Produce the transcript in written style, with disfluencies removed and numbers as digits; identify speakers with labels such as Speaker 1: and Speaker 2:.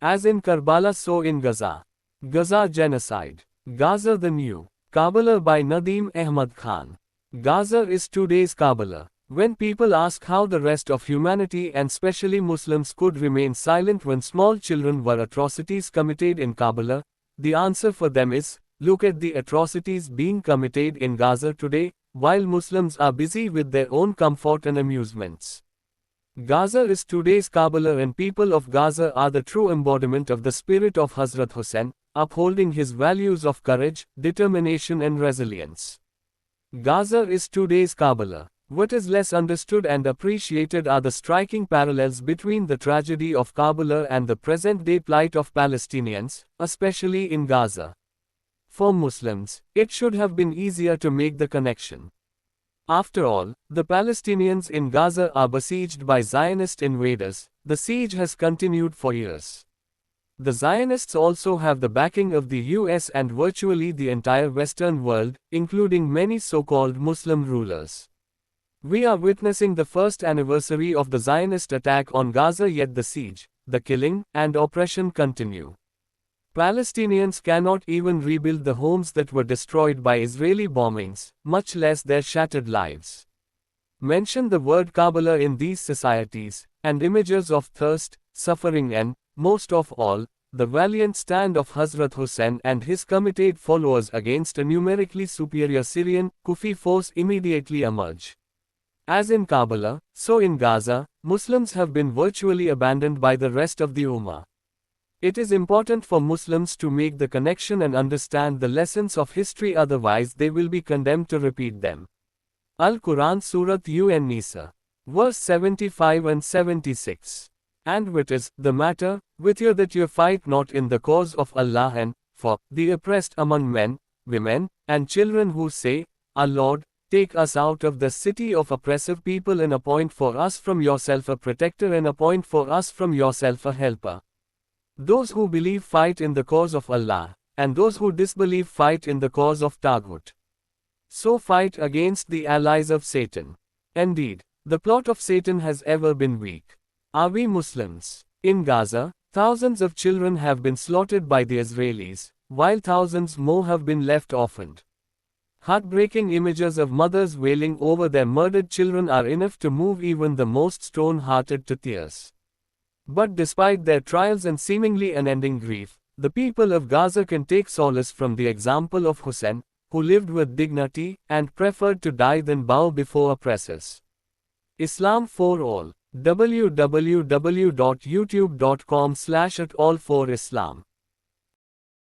Speaker 1: As in Karbala, so in Gaza. Gaza genocide. Gaza the new. Kabbalah by Nadeem Ahmad Khan. Gaza is today's Kabbalah. When people ask how the rest of humanity and especially Muslims could remain silent when small children were atrocities committed in Kabbalah, the answer for them is, look at the atrocities being committed in Gaza today, while Muslims are busy with their own comfort and amusements. Gaza is today's Kabbalah and people of Gaza are the true embodiment of the spirit of Hazrat Hussain, upholding his values of courage, determination and resilience. Gaza is today's Kabbalah. What is less understood and appreciated are the striking parallels between the tragedy of Kabbalah and the present-day plight of Palestinians, especially in Gaza. For Muslims, it should have been easier to make the connection. After all, the Palestinians in Gaza are besieged by Zionist invaders. The siege has continued for years. The Zionists also have the backing of the US and virtually the entire Western world, including many so-called Muslim rulers. We are witnessing the first anniversary of the Zionist attack on Gaza, yet the siege, the killing, and oppression continue. Palestinians cannot even rebuild the homes that were destroyed by Israeli bombings, much less their shattered lives. Mention the word Kabbalah in these societies, and images of thirst, suffering and, most of all, the valiant stand of Hazrat Hussain and his committed followers against a numerically superior Syrian, Kufi force immediately emerge. As in Kabbalah, so in Gaza, Muslims have been virtually abandoned by the rest of the Ummah. It is important for Muslims to make the connection and understand the lessons of history, otherwise they will be condemned to repeat them. Al-Quran Surat Un-Nisa. Verse 75 and 76. And what is the matter with you that you fight not in the cause of Allah and for the oppressed among men, women, and children who say, Our Lord, take us out of the city of oppressive people and appoint for us from yourself a protector and appoint for us from yourself a helper. Those who believe fight in the cause of Allah, and those who disbelieve fight in the cause of Taghut. So fight against the allies of Satan. Indeed, the plot of Satan has ever been weak. Are we Muslims? In Gaza, thousands of children have been slaughtered by the Israelis, while thousands more have been left orphaned. Heartbreaking images of mothers wailing over their murdered children are enough to move even the most stone-hearted to tears. But despite their trials and seemingly unending grief, the people of Gaza can take solace from the example of Hussein, who lived with dignity and preferred to die than bow before oppressors. Islam for All. www.youtube.com/@all4islam